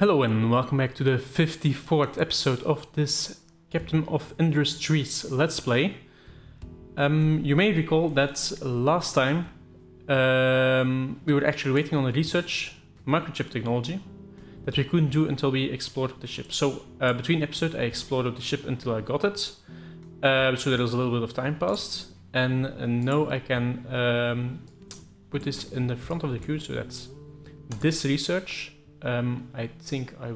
Hello and welcome back to the 54th episode of this Captain of Industries Let's Play. You may recall that last time we were actually waiting on a research microchip technology that we couldn't do until we explored the ship. So between episodes I explored the ship until I got it, so there was a little bit of time passed, and now I can put this in the front of the queue, so that's this research. I think I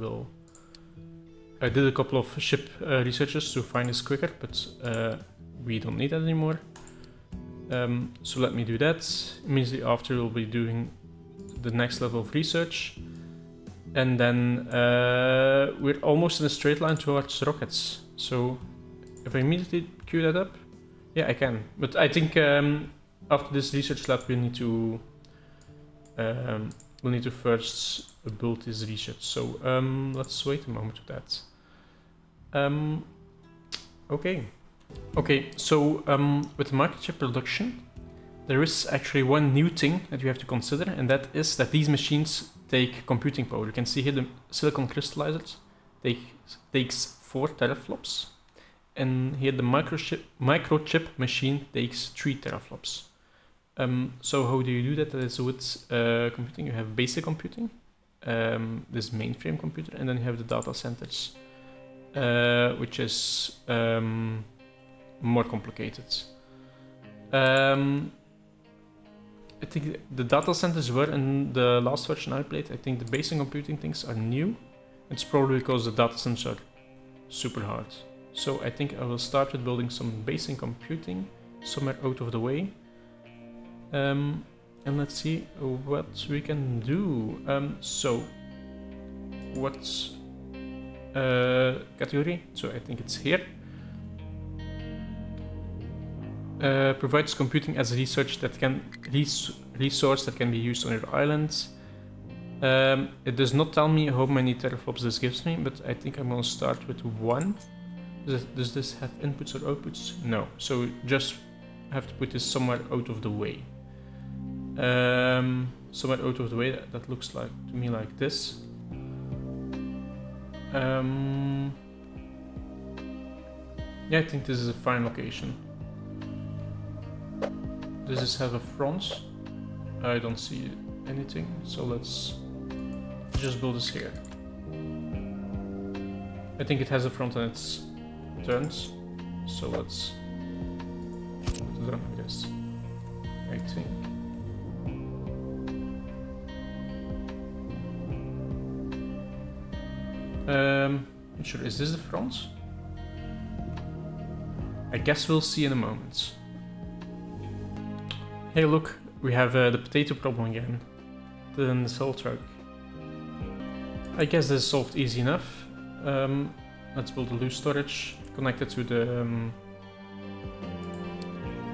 did a couple of ship researches to find this quicker, but we don't need that anymore. So let me do that. Immediately after we'll be doing the next level of research. And then we're almost in a straight line towards rockets. So if I immediately queue that up, yeah, I can. But I think after this research lab we'll need to first build this research. So let's wait a moment with that. Okay, so with microchip production, there is actually one new thing that you have to consider, and that is that these machines take computing power. You can see here the silicon crystallizers takes 4 teraflops, and here the microchip machine takes 3 teraflops. So how do you do that? That is with computing. You have basic computing, this mainframe computer, and then you have the data centers, which is more complicated. I think the data centers were in the last version I played. I think the basic computing things are new. It's probably because the data centers are super hard. So I think I will start with building some basic computing somewhere out of the way. And let's see what we can do. So what category? So I think it's here. Provides computing as research that can resource that can be used on your island. It does not tell me how many teraflops this gives me, but I think I'm going to start with 1. Does this have inputs or outputs? No. So just have to put this somewhere out of the way. Somewhere out of the way that looks like to me like this. Yeah, I think this is a fine location. Does this have a front? I don't see anything, so let's just build this here. I think it has a front and it's turns, so let's put it down like this, I think. Not sure, is this the front? I guess we'll see in a moment. Hey look, we have the potato problem again. Then the salt truck. I guess this is solved easy enough. Let's build a loose storage, connect it to the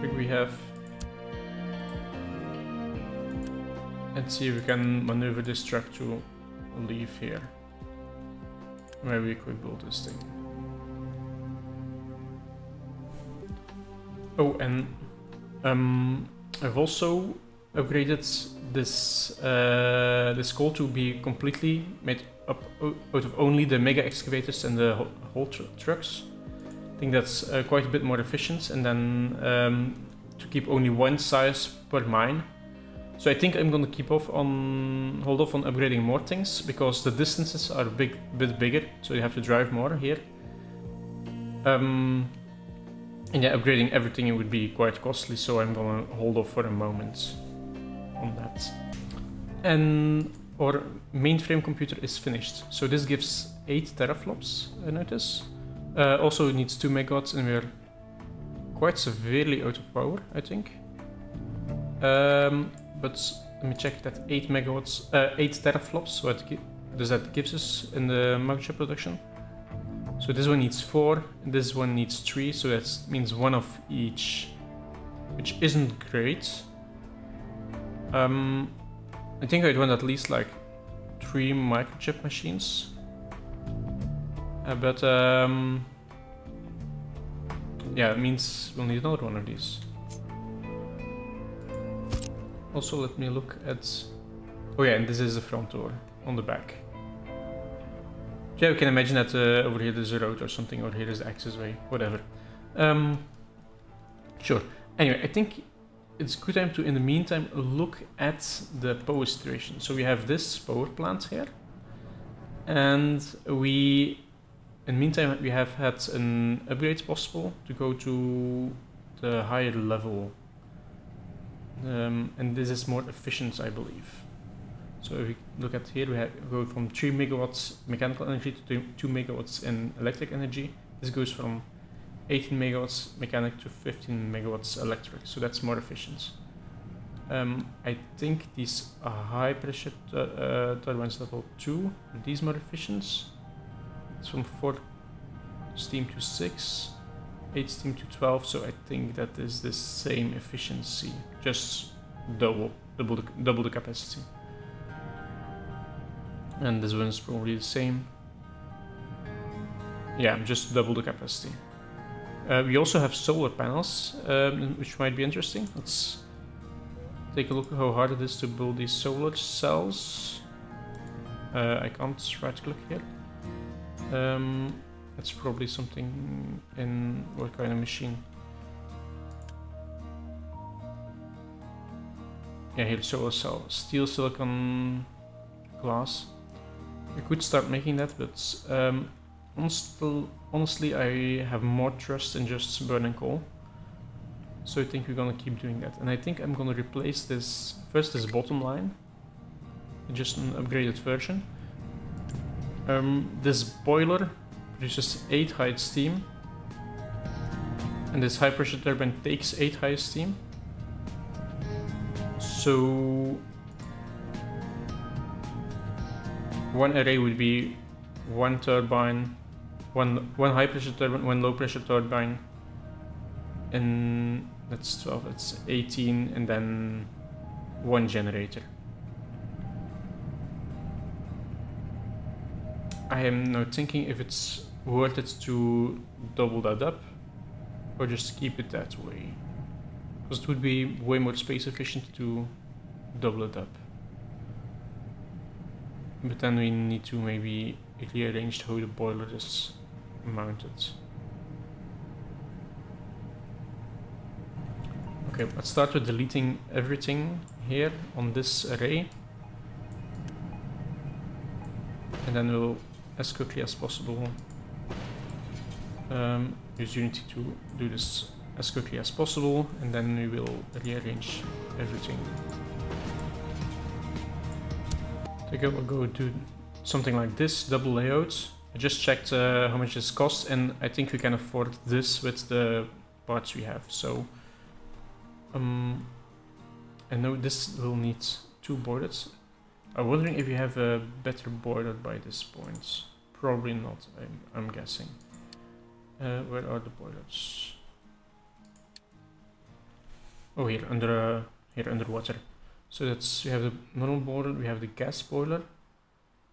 rig we have. And see if we can maneuver this truck to leave here. Maybe we could build this thing. Oh, and I've also upgraded this this coal to be completely made up out of only the mega excavators and the haul trucks. I think that's quite a bit more efficient, and then to keep only one size per mine. So I think I'm gonna hold off on upgrading more things, because the distances are a bit bigger, so you have to drive more here. And yeah, upgrading everything it would be quite costly, so I'm gonna hold off for a moment on that. And our mainframe computer is finished. So this gives 8 teraflops, I notice. Also it needs 2 megawatts, and we're quite severely out of power, I think. But let me check that 8 megawatts, 8 teraflops, what does that give us in the microchip production? So this one needs 4, this one needs 3, so that means 1 of each, which isn't great. I think I'd want at least like 3 microchip machines. Yeah, it means we'll need another one of these. Also, let me look at... Oh yeah, and this is the front door on the back. Yeah, we can imagine that over here there's a road or something, or here is the accessway, whatever. Sure. Anyway, I think it's a good time to, in the meantime, look at the power situation. So we have this power plant here, and in the meantime, we have had an upgrade possible to go to the higher level, and this is more efficient, I believe. So if we look at here, we go from 3 megawatts mechanical energy to 2 megawatts in electric energy. This goes from 18 megawatts mechanic to 15 megawatts electric, so that's more efficient. I think these high pressure turbines level 2, are these more efficient? It's from 4 steam to 6, 8 steam to 12, so I think that is the same efficiency, just double the capacity. And this one is probably the same. Yeah, just double the capacity. We also have solar panels, which might be interesting. Let's take a look at how hard it is to build these solar cells. I can't right click here. That's probably something in what kind of machine. Yeah, here solar cell, steel, silicon, glass. We could start making that, but honestly, I have more trust in just burning coal. So I think we're gonna keep doing that. And I think I'm gonna replace this bottom line, just an upgraded version. This boiler produces 8 high steam, and this high pressure turbine takes 8 high steam. So one array would be one turbine, one high pressure turbine, one low pressure turbine, and that's 12, that's 18, and then one generator. I am now thinking if it's worth it to double that up, or just keep it that way, because it would be way more space efficient to double it up. But then we need to maybe rearrange how the boiler is mounted. Okay, let's start with deleting everything here on this array. And then we'll, as quickly as possible, use Unity to do this as quickly as possible, and then we will rearrange everything. I think I will go do something like this, double layout. I just checked how much this costs, and I think we can afford this with the parts we have. So, I know this will need 2 boilers. I'm wondering if you have a better boiler by this point. Probably not, I'm guessing. Where are the boilers? Oh, here underwater. So that's, we have the normal boiler, we have the gas boiler.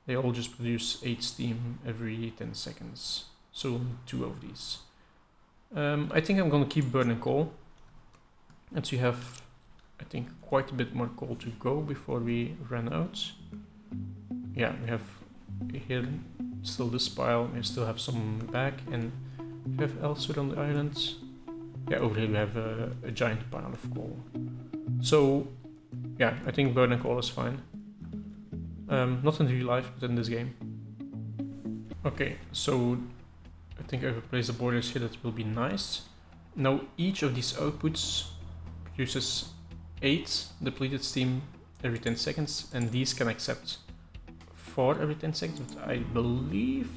They all just produce 8 steam every 10 seconds. So we'll need 2 of these. I think I'm gonna keep burning coal. And we have, I think, quite a bit more coal to go before we run out. Yeah, we have here still this pile, we still have some back, and we have elsewhere on the island. Yeah, over here we have a giant pile of coal. So, yeah, I think burning coal is fine. Not in real life, but in this game. Okay, so I think I've placed the boilers here, that will be nice. Now each of these outputs produces 8 depleted steam every 10 seconds, and these can accept 4 every 10 seconds, but I believe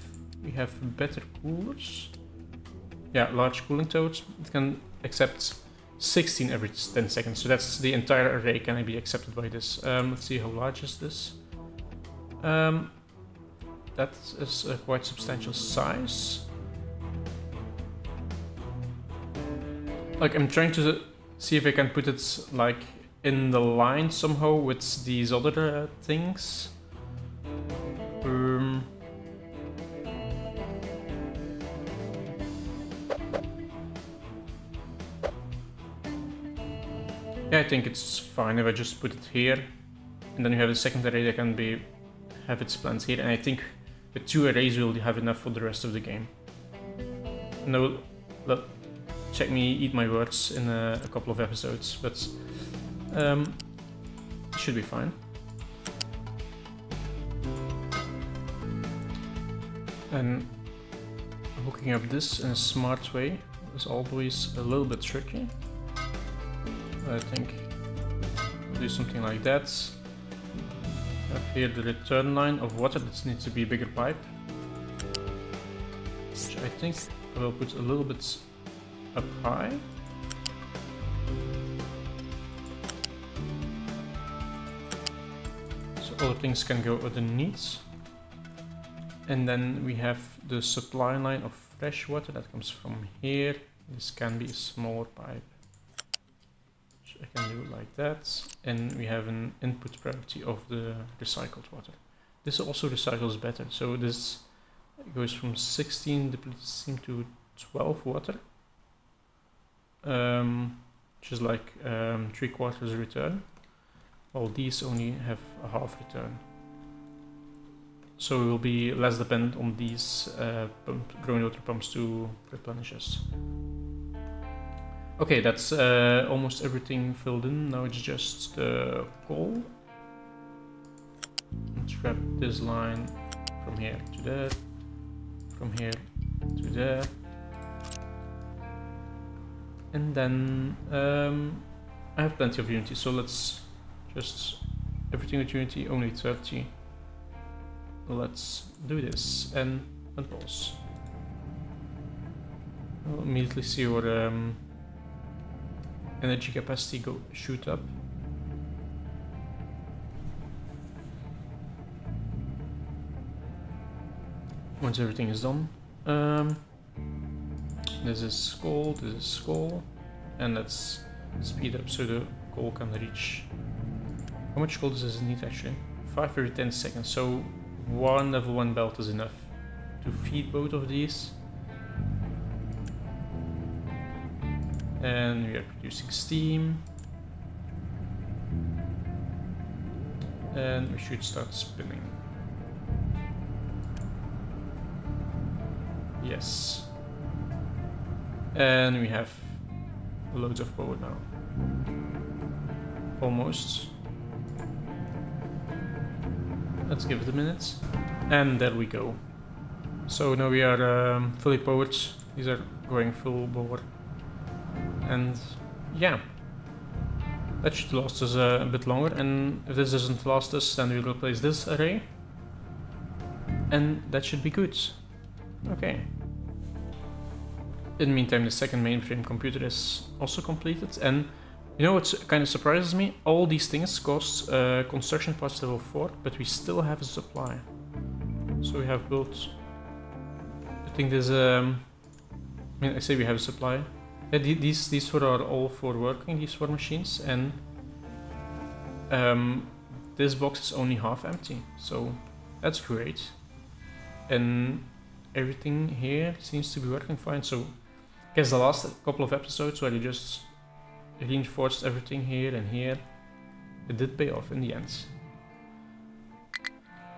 we have better coolers. Yeah, large cooling towers. It can accept 16 every 10 seconds, so that's the entire array can be accepted by this. Let's see, how large is this? That is a quite substantial size. Like, I'm trying to see if I can put it like in the line somehow with these other things. Yeah, I think it's fine if I just put it here, and then you have a second array that can have its plants here, and I think with 2 arrays we'll have enough for the rest of the game. No, check me eat my words in a couple of episodes, but should be fine. And hooking up this in a smart way is always a little bit tricky. I think I'll do something like that. Have here the return line of water. This needs to be a bigger pipe, which I think I will put a little bit up high. So other things can go underneath. And then we have the supply line of fresh water that comes from here. This can be a smaller pipe, which I can do like that. And we have an input priority of the recycled water. This also recycles better. So this goes from 16 depleted steam to 12 water, which is like 3/4 return, while these only have a half return. So we will be less dependent on these growing water pumps to replenish us. Okay, that's almost everything filled in. Now it's just the coal. Let's grab this line from here to there, from here to there. And then I have plenty of Unity, so let's just everything with Unity, only 30. Let's do this and pause. We'll immediately see our energy capacity shoot up. Once everything is done. This is coal, this is coal, and let's speed up so the coal can reach. How much coal does it need actually? 5 every 10 seconds, so one level 1 belt is enough to feed both of these. And we are producing steam. And we should start spinning. Yes. And we have loads of power now. Almost. Let's give it a minute. And there we go. So now we are fully powered. These are going full bore. And yeah, that should last us a bit longer. And if this doesn't last us, then we'll replace this array. And that should be good. Okay. In the meantime, the second mainframe computer is also completed. And you know what kind of surprises me? All these things cost construction parts level 4, but we still have a supply. So we have built, I think there's I mean, I say we have a supply. Yeah, these 4 are all for working, these 4 machines, and this box is only half empty, so that's great. And everything here seems to be working fine, so I guess the last couple of episodes where you just reinforced everything here and here, it did pay off in the end.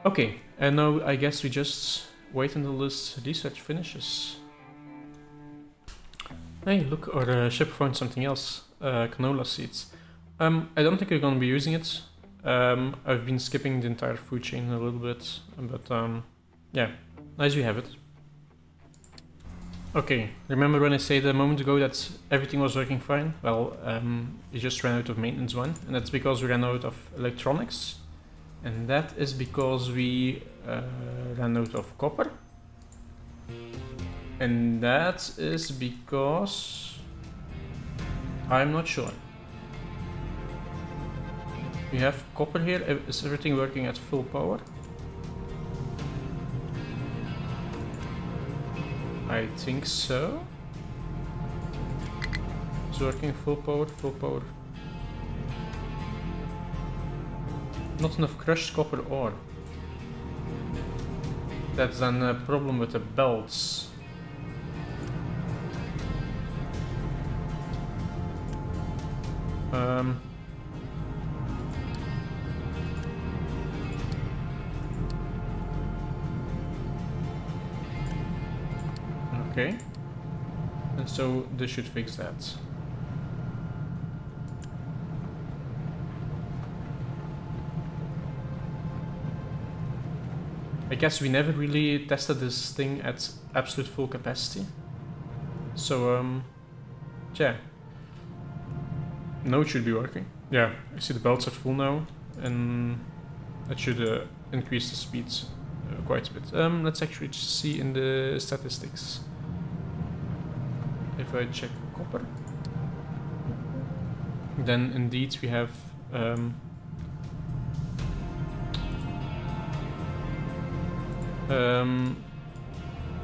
Okay, and now I guess we just wait until this research finishes. Hey, look, our ship found something else, canola seeds. I don't think we're gonna be using it. I've been skipping the entire food chain a little bit, but yeah, nice we have it. Okay, remember when I said a moment ago that everything was working fine? Well, we just ran out of maintenance 1, and that's because we ran out of electronics. And that is because we ran out of copper. And that is because I'm not sure. We have copper here. Is everything working at full power? I think so. It's working full power, full power. Not enough crushed copper ore. That's then a problem with the belts. Okay. And so this should fix that. I guess we never really tested this thing at absolute full capacity. So, yeah. No, it should be working. Yeah, I see the belts are full now, and that should increase the speed quite a bit. Let's actually just see in the statistics. If I check copper, then indeed we have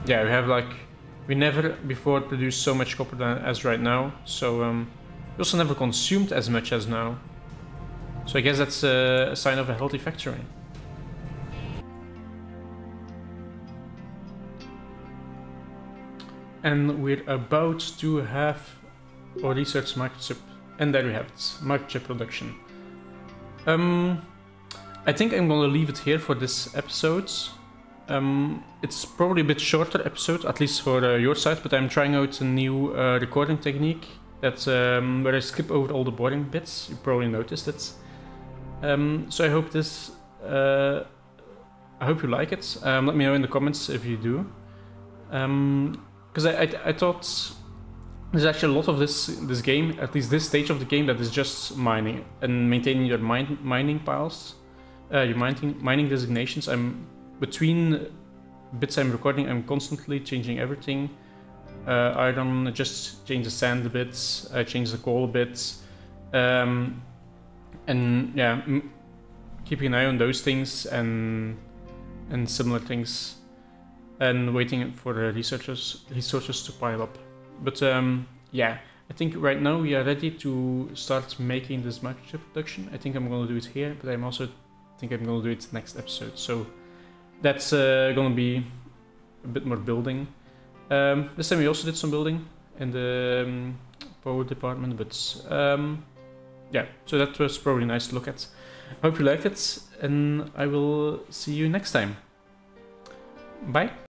yeah, we have like, we never before produced so much copper as right now, so we also never consumed as much as now. So I guess that's a sign of a healthy factory. And we're about to have our research microchip, and there we have it, microchip production. I think I'm gonna leave it here for this episode. It's probably a bit shorter episode, at least for your side, but I'm trying out a new recording technique that where I skip over all the boring bits. You probably noticed it. So I hope this, I hope you like it. Let me know in the comments if you do. Because I thought there's actually a lot of this game, at least this stage of the game, that is just mining and maintaining your mining piles, your mining designations. Between bits I'm recording, I'm constantly changing everything. Iron, just change the sand a bit, change the coal a bit, and yeah, keeping an eye on those things and similar things, and waiting for the resources to pile up. But yeah, I think right now we are ready to start making this microchip production. I think I'm gonna do it here, but I'm also think I'm gonna do it next episode. So that's gonna be a bit more building. This time we also did some building in the power department, but yeah, so that was probably nice to look at. I hope you liked it, and I will see you next time. Bye!